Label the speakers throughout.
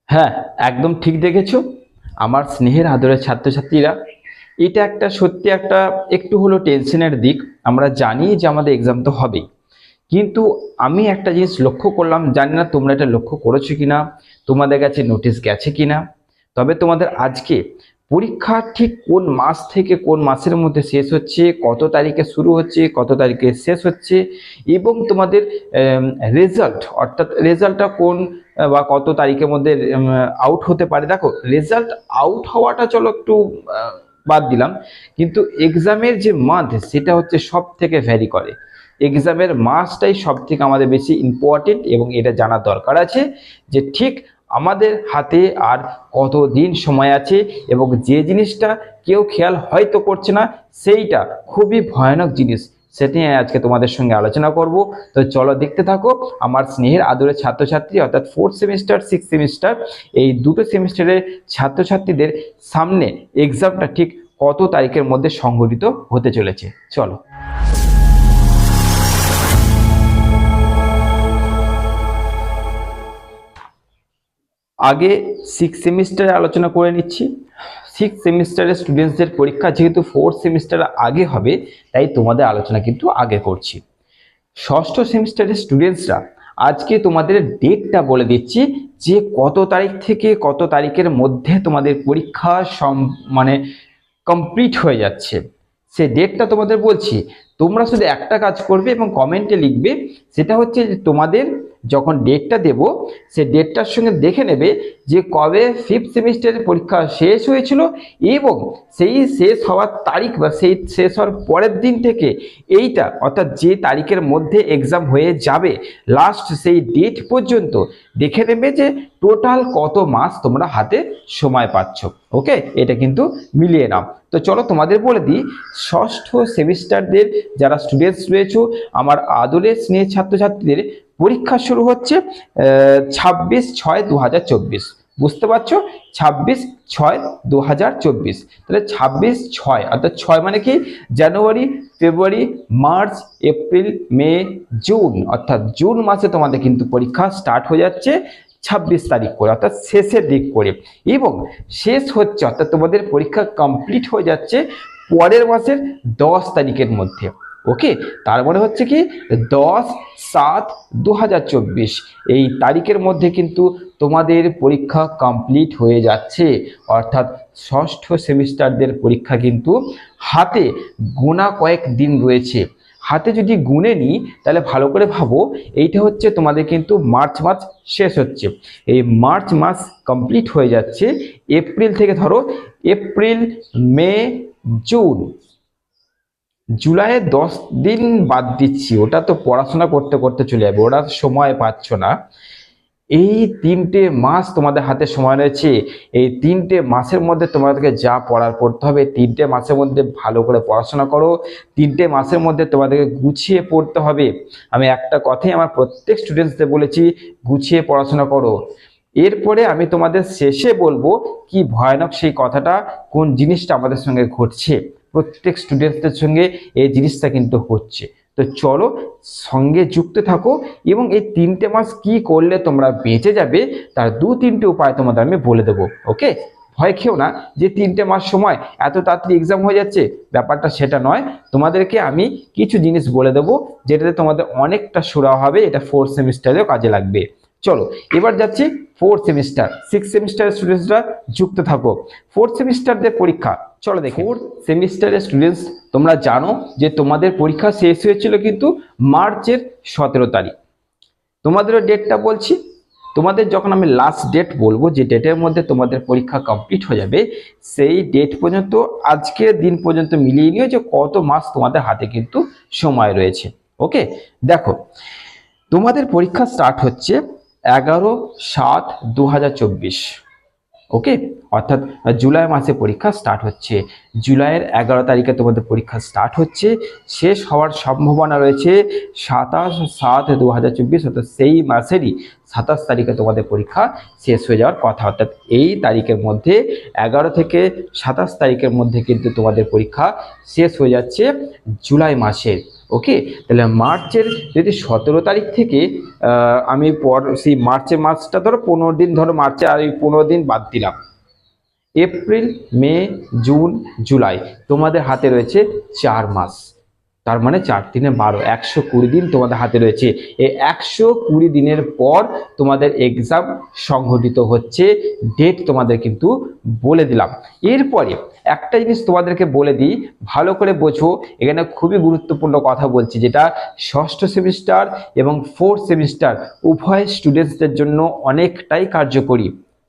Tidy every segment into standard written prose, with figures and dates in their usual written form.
Speaker 1: হ্যাঁ, একদম ঠিক দেখেছো। আমার স্নেহের আদরের ছাত্রছাত্রীরা, এটা একটা সত্যি একটা একটু হলো টেনশনের দিক। আমরা জানি যে আমাদের এক্সাম তো হবেই, কিন্তু আমি একটা জিনিস লক্ষ্য করলাম, জানি না তোমরা এটা লক্ষ্য করেছো কিনা, তোমাদের কাছে নোটিশ গেছে কিনা। তবে তোমাদের আজকে পরীক্ষা ঠিক কোন মাস থেকে কোন মাসের মধ্যে শেষ হচ্ছে, কত তারিখে শুরু হচ্ছে, কত তারিখে শেষ হচ্ছে, এবং তোমাদের রেজাল্ট, অর্থাৎ রেজাল্টটা কোন বা কত তারিখের মধ্যে আউট হতে পারে। দেখো, রেজাল্ট আউট হওয়াটা চলো একটু বাদ দিলাম, কিন্তু এক্সামের যে মান্থ সেটা হচ্ছে সব থেকে ভ্যারি করে। এক্সামের মাসটাই সব থেকে আমাদের বেশি ইম্পর্টেন্ট, এবং এটা জানার দরকার আছে যে ঠিক আমাদের হাতে আর কত দিন সময় আছে, এবং যে জিনিসটা কেউ খেয়াল হয়তো করছে না, সেইটা খুবই ভয়ানক জিনিস, সেটি নিয়ে আজকে তোমাদের সঙ্গে আলোচনা করব। তো চলো দেখতে থাকো। আমার স্নেহের আদরের ছাত্রছাত্রী, অর্থাৎ 4th সেমিস্টার 6th সেমিস্টার, এই দুটো সেমিস্টারের ছাত্রছাত্রীদের সামনে এক্সামটা ঠিক কত তারিখের মধ্যে সংঘটিত হতে চলেছে, চলো। আগে 6th সেমিস্টারে আলোচনা করে নিচ্ছি। 6th সেমিস্টারের স্টুডেন্টসদের পরীক্ষা যেহেতু 4th সেমিস্টার আগে হবে, তাই তোমাদের আলোচনা কিন্তু আগে করছি। ষষ্ঠ সেমিস্টারের স্টুডেন্টসরা, আজকে তোমাদের ডেটটা বলে দিচ্ছি যে কত তারিখ থেকে কত তারিখের মধ্যে তোমাদের পরীক্ষা মানে কমপ্লিট হয়ে যাচ্ছে। সে ডেটটা তোমাদের বলছি। তোমরা শুধু একটা কাজ করবে এবং কমেন্টে লিখবে, সেটা হচ্ছে যে তোমাদের যখন ডেটটা দেব, সে ডেটটার সঙ্গে দেখে নেবে যে কবে 5th সেমিস্টারের পরীক্ষা শেষ হয়েছিল, এবং সেই শেষ হওয়ার তারিখ বা সেই শেষ হওয়ার পরের দিন থেকে এইটা, অর্থাৎ যে তারিখের মধ্যে এক্সাম হয়ে যাবে লাস্ট সেই ডেট পর্যন্ত দেখে নেবে যে টোটাল কত মাস তোমরা হাতে সময় পাচ্ছ। ওকে, এটা কিন্তু মিলিয়ে নাও। তো চলো তোমাদের বলে দিই, ষষ্ঠ সেমিস্টারদের যারা স্টুডেন্টস রয়েছে, আমার আদরের স্নেহের ছাত্রছাত্রীদের পরীক্ষা শুরু হচ্ছে 26/6/2024। বুঝতে পারছো, 26/6/2024। তাহলে 26/6 অর্থাৎ 6 মানে কি? জানুয়ারি, ফেব্রুয়ারি, মার্চ, এপ্রিল, মে, জুন, অর্থাৎ জুন মাসে তোমাদের কিন্তু পরীক্ষা স্টার্ট হয়ে যাচ্ছে 26 তারিখ করে, অর্থাৎ শেষের দিক করে, এবং শেষ হচ্ছে অর্থাৎ তোমাদের পরীক্ষা কমপ্লিট হয়ে যাচ্ছে পরের মাসের 10 তারিখের মধ্যে। ওকে, তার মানে হচ্ছে কি 10/7/2024 এই তারিখের মধ্যে কিন্তু তোমাদের পরীক্ষা কমপ্লিট হয়ে যাচ্ছে। অর্থাৎ ষষ্ঠ সেমিস্টারদের পরীক্ষা কিন্তু হাতে গোনা কয়েক দিন রয়েছে। হাতে যদি গুনে নিই তাহলে ভালো করে ভাবো, এইটা হচ্ছে তোমাদের কিন্তু মার্চ মাস শেষ হচ্ছে, এই মার্চ মাস কমপ্লিট হয়ে যাচ্ছে এপ্রিল থেকে। ধরো এপ্রিল, মে, জুন, জুলাইয়ের 10 দিন বাদ দিচ্ছি, ওটা তো পড়াশোনা করতে করতে চলে যাবে, ওরা সময় পাচ্ছ না। এই 3টে মাস তোমাদের হাতে সময় রয়েছে। এই 3টে মাসের মধ্যে তোমাদেরকে যা পড়ার পড়তে হবে, 3টে মাসের মধ্যে ভালো করে পড়াশোনা করো। 3টে মাসের মধ্যে তোমাদেরকে গুছিয়ে পড়তে হবে। আমি একটা কথাই আমার প্রত্যেক স্টুডেন্টসদের বলেছি, গুছিয়ে পড়াশোনা করো। এরপরে আমি তোমাদের শেষে বলবো কি ভয়ানক সেই কথাটা, কোন জিনিসটা আমাদের সঙ্গে ঘটছে, প্রত্যেক স্টুডেন্টসদের সঙ্গে এই জিনিসটা কিন্তু হচ্ছে। তো চলো সঙ্গে যুক্ত থাকো, এবং এই 3টে মাস কি করলে তোমরা বেঁচে যাবে তার 2-3টে উপায় তোমাদের আমি বলে দেবো। ওকে, ভয় খেও না যে 3টে মাস সময় এত তাড়াতাড়ি এক্সাম হয়ে যাচ্ছে, ব্যাপারটা সেটা নয়। তোমাদেরকে আমি কিছু জিনিস বলে দেবো যেটাতে তোমাদের অনেকটা সুরাহা হবে, এটা 4th সেমিস্টারেও কাজে লাগবে। চলো এবার যাচ্ছি 4th সেমিস্টার। 6th সেমিস্টারের স্টুডেন্টসরা যুক্ত থাকো। 4th সেমিস্টারদের পরীক্ষা চলো দেখি। 4th সেমিস্টারের স্টুডেন্টস, তোমরা জানো যে তোমাদের পরীক্ষা শেষ হয়েছিল কিন্তু মার্চের 17 তারিখ। তোমাদেরও ডেটটা বলছি। তোমাদের যখন আমি লাস্ট ডেট বলবো, যে ডেটের মধ্যে তোমাদের পরীক্ষা কমপ্লিট হয়ে যাবে, সেই ডেট পর্যন্ত আজকের দিন পর্যন্ত মিলিয়ে নিও যে কত মাস তোমাদের হাতে কিন্তু সময় রয়েছে। ওকে, দেখো তোমাদের পরীক্ষা স্টার্ট হচ্ছে 11/7/2024। ওকে, অর্থাৎ জুলাই মাসে পরীক্ষা স্টার্ট হচ্ছে। জুলাইয়ের 11 তারিখে তোমাদের পরীক্ষা স্টার্ট হচ্ছে, শেষ হওয়ার সম্ভাবনা রয়েছে 27/7/2024, অর্থাৎ সেই মাসেরই 27 তারিখে তোমাদের পরীক্ষা শেষ হয়ে যাওয়ার কথা। অর্থাৎ এই তারিখের মধ্যে 11 থেকে 27 তারিখের মধ্যে কিন্তু তোমাদের পরীক্ষা শেষ হয়ে যাচ্ছে জুলাই মাসের। ওকে, তাহলে মার্চের যদি 17 তারিখ থেকে আমি সেই মার্চের মাসটা ধরো 15 দিন, ধরো মার্চে আর এই 15 দিন বাদ দিলাম, এপ্রিল, মে, জুন, জুলাই, তোমাদের হাতে রয়েছে 4 মাস। তার মানে 4 দিনে 12, 120 দিন তোমাদের হাতে রয়েছে। এই 120 দিনের পর তোমাদের এক্সাম সংঘটিত হচ্ছে, ডেট তোমাদের কিন্তু বলে দিলাম। এরপরে একটা জিনিস তোমাদেরকে বলে দিই, ভালো করে বোঝো, এখানে খুবই গুরুত্বপূর্ণ কথা বলছি, যেটা ষষ্ঠ সেমিস্টার এবং 4th সেমিস্টার উভয় স্টুডেন্টসদের জন্য অনেকটাই কার্যকরী।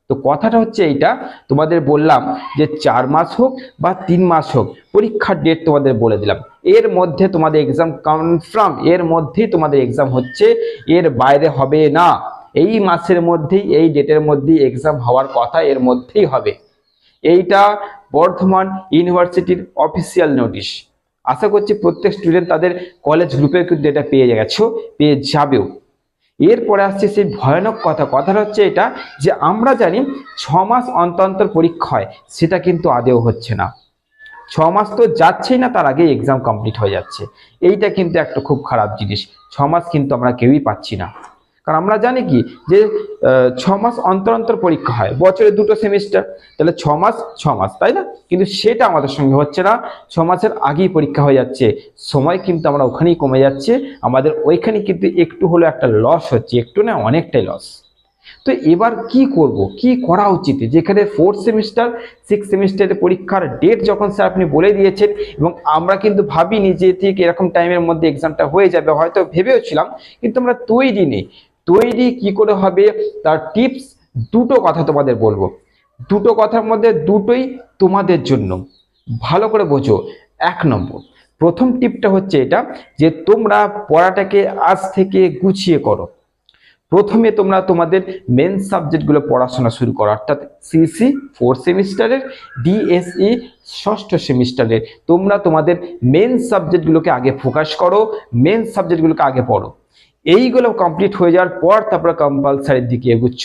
Speaker 1: তো কথাটা হচ্ছে এইটা, তোমাদের বললাম যে 4 মাস হোক বা 3 মাস হোক, পরীক্ষার ডেট তোমাদের বলে দিলাম, এর মধ্যে তোমাদের এক্সাম কনফার্ম, এর মধ্যেই তোমাদের এক্সাম হচ্ছে, এর বাইরে হবে না। এই মাসের মধ্যেই, এই ডেটের মধ্যেই এক্সাম হওয়ার কথা, এর মধ্যেই হবে। এইটা বর্ধমান ইউনিভার্সিটির অফিসিয়াল নোটিশ। আশা করছি প্রত্যেক স্টুডেন্ট তাদের কলেজ গ্রুপে কিন্তু এটা পেয়ে গেছো, পেয়ে যাবেও। এরপরে আসছে সেই ভয়ানক কথাটা হচ্ছে এটা, যে আমরা জানি 6 মাস অন্তর অন্তর পরীক্ষা হয়, সেটা কিন্তু আদেও হচ্ছে না। 6 মাস তো যাচ্ছেই না, তার আগে এক্সাম কমপ্লিট হয়ে যাচ্ছে। এইটা কিন্তু একটা খুব খারাপ জিনিস। 6 মাস কিন্তু আমরা কেউই পাচ্ছি না, কারণ আমরা জানি কি যে 6 মাস অন্তর অন্তর পরীক্ষা হয়, বছরে 2টো সেমিস্টার, তাহলে 6 মাস 6 মাস, তাই না? কিন্তু সেটা আমাদের সঙ্গে হচ্ছে না, 6 মাসের আগেই পরীক্ষা হয়ে যাচ্ছে। সময় কিন্তু আমরা ওখানেই কমে যাচ্ছে, আমাদের ওইখানে কিন্তু একটু হলো একটা লস হচ্ছে, একটু না অনেকটাই লস। তো এবার কি করব, কি করা উচিত, যেখানে 4th সেমিস্টার 6th সেমিস্টারের পরীক্ষার ডেট যখন স্যার আপনি বলে দিয়েছেন, এবং আমরা কিন্তু ভাবিনি যে ঠিক এরকম টাইমের মধ্যে এক্সামটা হয়ে যাবে, হয়তো ভেবেও ছিলাম, কিন্তু আমরা তৈরি নেই। তৈরি কি করে হবে তার টিপস দুটো কথা তোমাদের বলবো, দুটো কথার মধ্যে দুটোই তোমাদের জন্য, ভালো করে বোঝো। 1 নম্বর, প্রথম টিপটা হচ্ছে এটা, যে তোমরা পড়াটাকে আজ থেকে গুছিয়ে করো। প্রথমে তোমরা তোমাদের মেন সাবজেক্টগুলো পড়াশোনা শুরু করো, অর্থাৎ সিসি 4th সেমিস্টারের, ডিএসই 6ষ্ঠ সেমিস্টারের, তোমরা তোমাদের মেন সাবজেক্টগুলোকে আগে ফোকাস করো, মেন সাবজেক্টগুলোকে আগে পড়ো। এইগুলো কমপ্লিট হয়ে যাওয়ার পর তারপরে কম্পালসারির দিকে এগুচ্ছ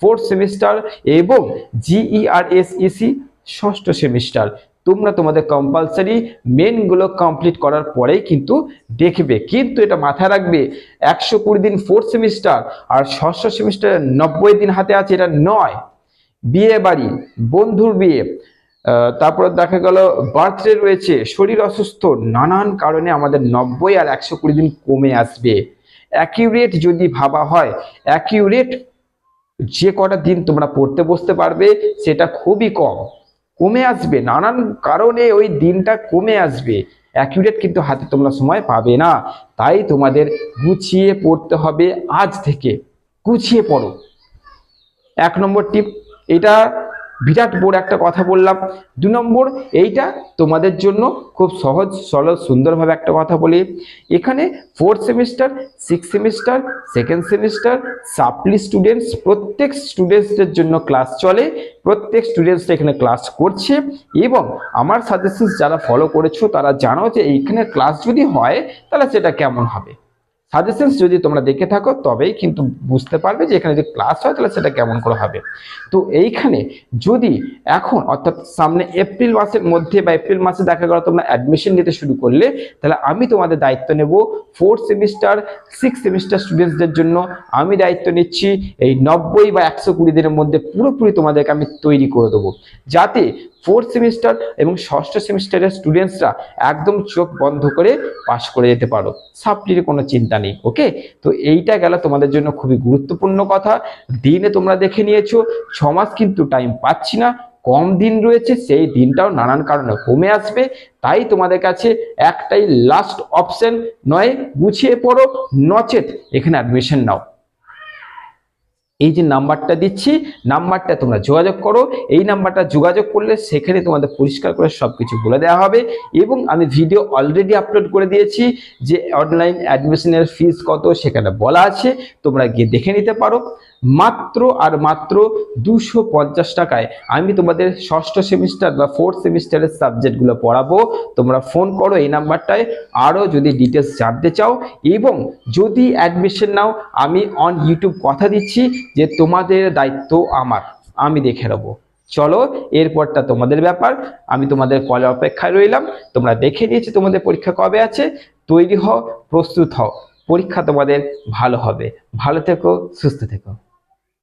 Speaker 1: 4th সেমিস্টার এবং জিইআরএসইসি 6ষ্ঠ সেমিস্টার। তোমরা তোমাদের কম্পালসারি মেনগুলো কমপ্লিট করার পরেই কিন্তু দেখবে, কিন্তু এটা মাথায় রাখবে 120 দিন 4th সেমিস্টার আর 6ষ্ঠ সেমিস্টারে 90 দিন হাতে আছে, এটা নয়। বিয়ে বাড়ি, বন্ধুর বিয়ে, তারপরে দেখা গেল বার্থডে রয়েছে, শরীর অসুস্থ, নানান কারণে আমাদের 90 আর 120 দিন কমে আসবে। অ্যাকিউরেট যদি ভাবা হয়, অ্যাকিউরেট যে কটা দিন তোমরা পড়তে বসতে পারবে সেটা খুবই কমে আসবে, নানান কারণে ওই দিনটা কমে আসবে। অ্যাকিউরেট কিন্তু হাতে তোমরা সময় পাবে না, তাই তোমাদের গুছিয়ে পড়তে হবে, আজ থেকে গুছিয়ে পড়ো। 1 নম্বর টিপ, এটা বিরাট বড় একটা কথা বললাম। 2 নম্বর, এইটা তোমাদের জন্য খুব সহজ সরল সুন্দরভাবে একটা কথা বলি, এখানে 4th semester 6th semester 2nd semester supply students, প্রত্যেক স্টুডেন্টসদের জন্য ক্লাস চলে, প্রত্যেক স্টুডেন্টস এখানে ক্লাস করছে, এবং আমার সাজেশন যারা ফলো করেছো তারা জানো যে এইখানে ক্লাস যদি হয় তাহলে সেটা কেমন হবে। সাজেশনস যদি তোমরা দেখে থাকো তবেই কিন্তু বুঝতে পারবে যে এখানে যদি ক্লাস হয় তাহলে সেটা কেমন করে হবে। তো এইখানে যদি এখন অর্থাৎ সামনে এপ্রিল মাসের মধ্যে বা এপ্রিল মাসে দেখা গেল তোমরা অ্যাডমিশন নিতে শুরু করলে, তাহলে আমি তোমাদের দায়িত্ব নেব 4th সেমিস্টার 6th সেমিস্টার স্টুডেন্টসদের জন্য আমি দায়িত্ব নিচ্ছি, এই 90 বা 120 দিনের মধ্যে পুরোপুরি তোমাদেরকে আমি তৈরি করে দেবো, যাতে 4th সেমিস্টার এবং 6ষ্ঠ সেমিস্টারের স্টুডেন্টসরা একদম চোখ বন্ধ করে পাস করে যেতে পারো, সাপ্লির কোনো চিন্তা নেই। ওকে, তো এইটা গেল তোমাদের জন্য খুবই গুরুত্বপূর্ণ কথা। দিনে তোমরা দেখে নিয়েছো 6 মাস কিন্তু টাইম পাচ্ছি না, কম দিন রয়েছে, সেই দিনটাও নানান কারণে কমে আসবে, তাই তোমাদের কাছে একটাই লাস্ট অপশন, নয় গুছিয়ে পড়ো, নচেত এখানে অ্যাডমিশন নাও। এই যে নাম্বারটা দিচ্ছি, নাম্বারটা তোমরা যোগাযোগ করো, এই নাম্বারটা যোগাযোগ করলে সেখানে তোমাদের পরিষ্কার করে সবকিছু বলে দেওয়া হবে, এবং আমি ভিডিও অলরেডি আপলোড করে দিয়েছি যে অনলাইন অ্যাডমিশনের ফিস কত সেখানে বলা আছে, তোমরা গিয়ে দেখে নিতে পারো। মাত্র আর মাত্র 250 টাকায় আমি তোমাদের 6ষ্ঠ সেমিস্টার বা 4th সেমিস্টারের সাবজেক্টগুলো পড়াবো। তোমরা ফোন করো এই নাম্বারটায়, আরও যদি ডিটেলস জানতে চাও, এবং যদি অ্যাডমিশন নাও, আমি অন ইউটিউব কথা দিচ্ছি যে তোমাদের দায়িত্ব আমার, আমি দেখে নেবো। চলো, এরপরটা তোমাদের ব্যাপার, আমি তোমাদের কলের অপেক্ষায় রইলাম। তোমরা দেখে নিয়েছো তোমাদের পরীক্ষা কবে আছে, তৈরি হও, প্রস্তুত হও, পরীক্ষা তোমাদের ভালো হবে। ভালো থেকো, সুস্থ থেকো।